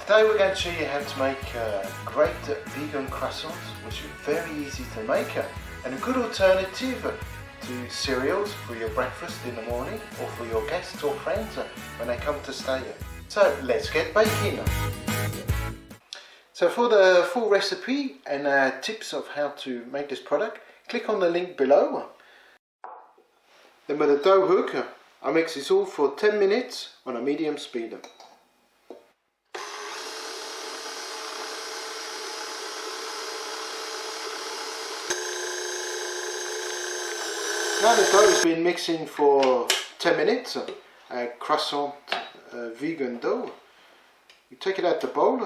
Today we're going to show you how to make great vegan croissants, which are very easy to make and a good alternative to cereals for your breakfast in the morning or for your guests or friends when they come to stay here. So let's get baking. So for the full recipe and tips of how to make this product, click on the link below. Then with the dough hook, I mix this all for 10 minutes on a medium speed. Now the dough has been mixing for 10 minutes, croissant vegan dough. We take it out the bowl.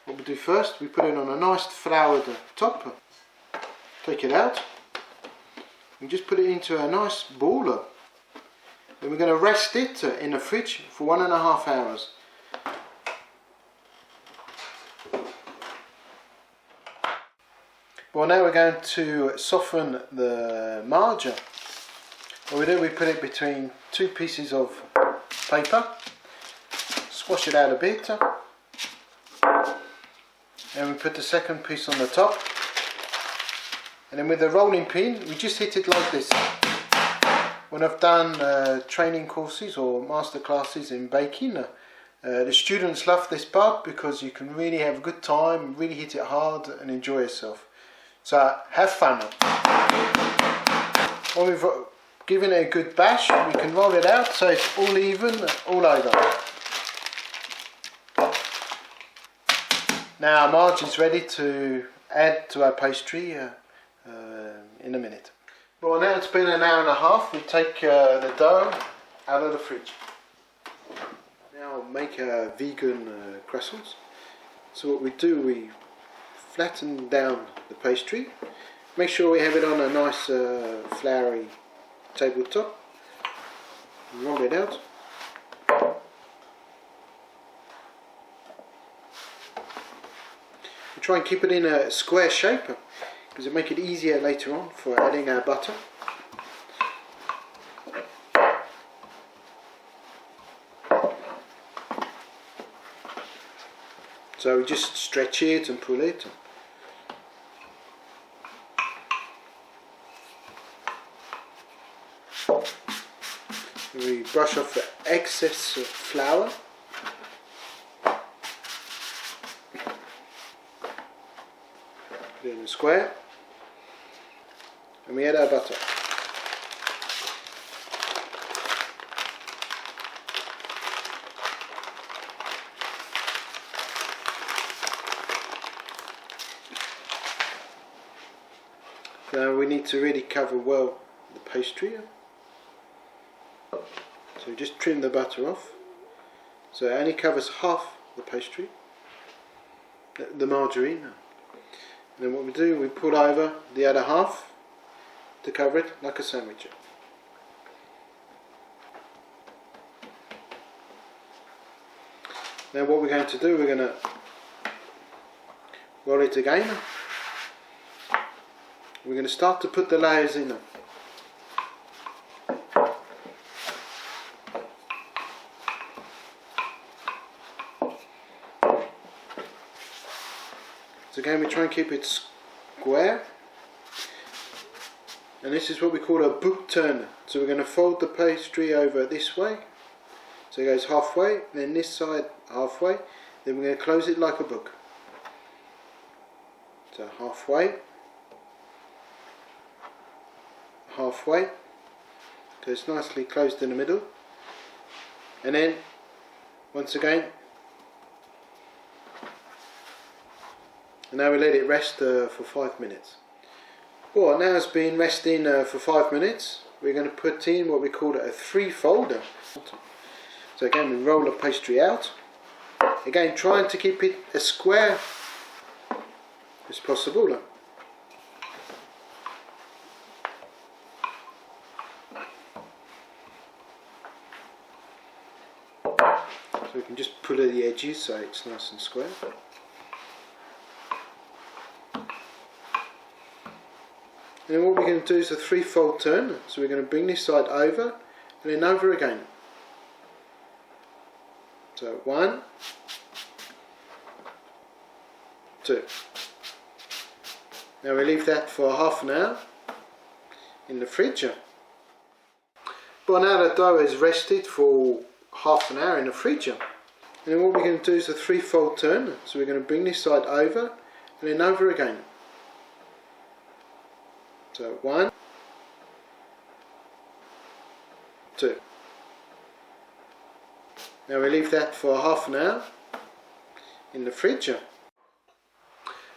What we do first, we put it on a nice floured top. Take it out and just put it into a nice ball. Then we're going to rest it in the fridge for 1.5 hours. Well, now we're going to soften the margarine. What we do, we put it between two pieces of paper, squash it out a bit, and we put the second piece on the top, and then with the rolling pin we just hit it like this. When I've done training courses or master classes in baking, the students love this part because you can really have a good time, really hit it hard and enjoy yourself. So have fun. When we've given it a good bash, we can roll it out so it's all even all over. Now our margarine's ready to add to our pastry in a minute. Well, now it's been 1.5 hours, we take the dough out of the fridge. Now make vegan croissants. So what we do, we flatten down the pastry, make sure we have it on a nice floury tabletop, roll it out. We try and keep it in a square shape because it make it easier later on for adding our butter. So we just stretch it and pull it. We brush off the excess flour. Put it in a square. And we add our butter. Now we need to really cover well the pastry. So just trim the butter off, so it only covers half the pastry, the margarine. And then what we do, we pull over the other half to cover it like a sandwich. Now what we're going to do, we're going to roll it again. We're going to start to put the layers in. So again, we try and keep it square, and this is what we call a book turner. So we're going to fold the pastry over this way, so it goes halfway, then this side halfway, then we're going to close it like a book. So halfway, halfway, so it's nicely closed in the middle, and then once again. And now we let it rest for 5 minutes. Well, now it's been resting for 5 minutes. We're going to put in what we call a 3-folder. So again, we roll the pastry out. Again, trying to keep it as square as possible. So we can just pull at the edges so it's nice and square. And then what we're going to do is a 3-fold turn. So we're going to bring this side over and then over again. So 1, 2. Now we leave that for half an hour in the fridge. But now the dough is rested for half an hour in the fridge. And then what we're going to do is a 3-fold turn. So we're going to bring this side over and then over again. So 1, 2. Now we leave that for half an hour in the fridge.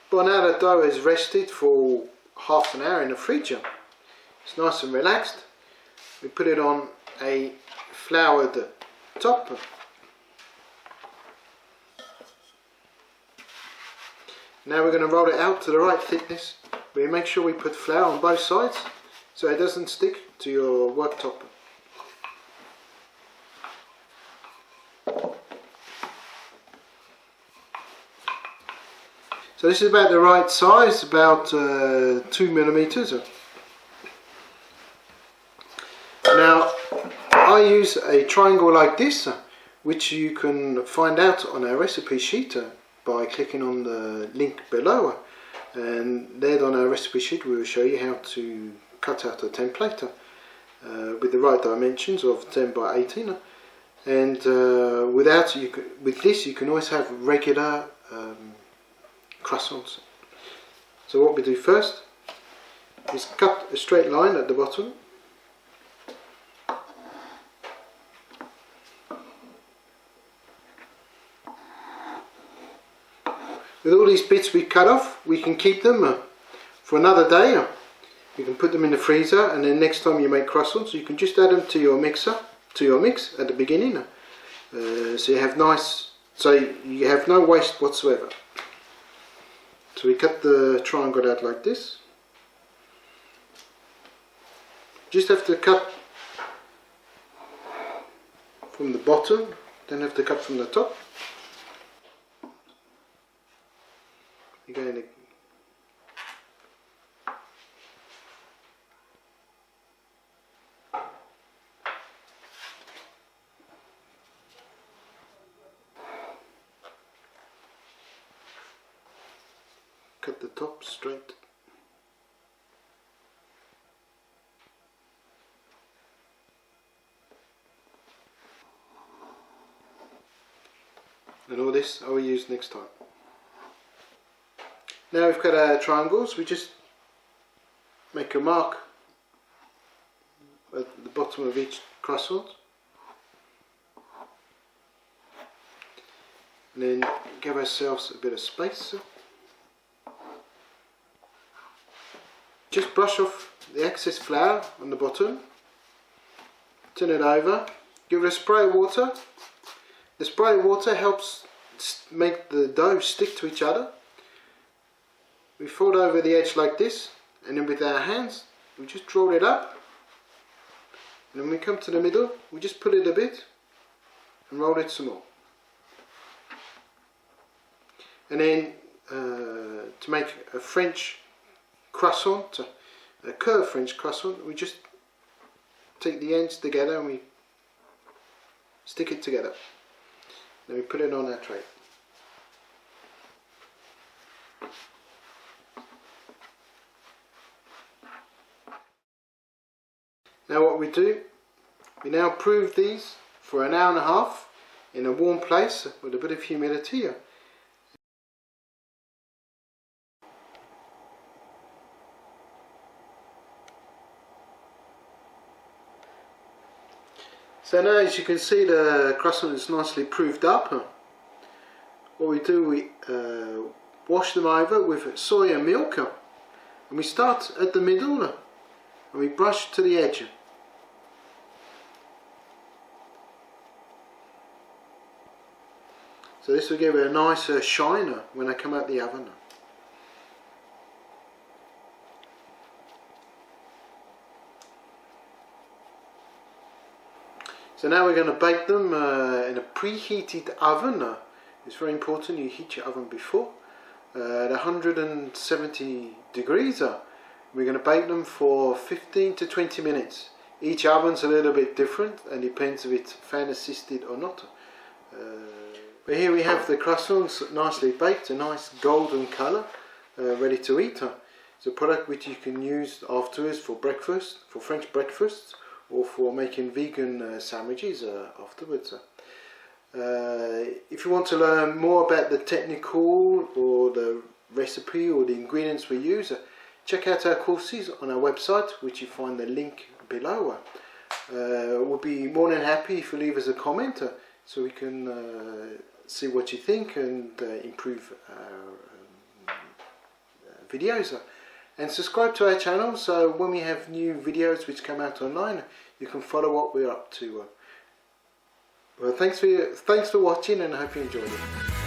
But now the dough is rested for half an hour in the fridge. It's nice and relaxed. We put it on a floured top. Now we're going to roll it out to the right thickness. We make sure we put flour on both sides so it doesn't stick to your worktop. So this is about the right size, about 2 millimeters. Now I use a triangle like this, which you can find out on our recipe sheet by clicking on the link below. And there on our recipe sheet we will show you how to cut out a template with the right dimensions of 10 by 18. And with this you can always have regular croissants. So what we do first is cut a straight line at the bottom. With all these bits we cut off, we can keep them for another day. You can put them in the freezer, and then next time you make croissants you can just add them to your mix at the beginning. So you have no waste whatsoever. So we cut the triangle out like this. Just have to cut from the bottom, then have to cut from the top. Again, cut the top straight. And all this I will use next time. Now we've got our triangles, we just make a mark at the bottom of each croissant. And then give ourselves a bit of space. Just brush off the excess flour on the bottom, turn it over, give it a spray of water. The spray of water helps make the dough stick to each other. We fold over the edge like this, and then with our hands we just roll it up, and when we come to the middle we just pull it a bit and roll it some more. And then to make a French croissant, a curved French croissant, we just take the ends together and we stick it together. Then we put it on our tray. Now what we do, we now prove these for an hour and a half in a warm place with a bit of humidity. So now as you can see the croissant is nicely proved up. What we do, we wash them over with soya milk, and we start at the middle and we brush to the edge. So this will give it a nice shine when they come out the oven. So now we're going to bake them in a preheated oven. It's very important you heat your oven before. At 170 degrees. We're going to bake them for 15 to 20 minutes. Each oven's a little bit different and depends if it's fan assisted or not. But here we have the croissants nicely baked, a nice golden colour, ready to eat. It's a product which you can use afterwards for breakfast, for French breakfasts, or for making vegan sandwiches afterwards. If you want to learn more about the technical or the recipe or the ingredients we use, check out our courses on our website, which you find the link below. We'll be more than happy if you leave us a comment so we can see what you think and improve our videos. And subscribe to our channel so when we have new videos which come out online, you can follow what we're up to. Well, thanks for watching, and I hope you enjoyed it.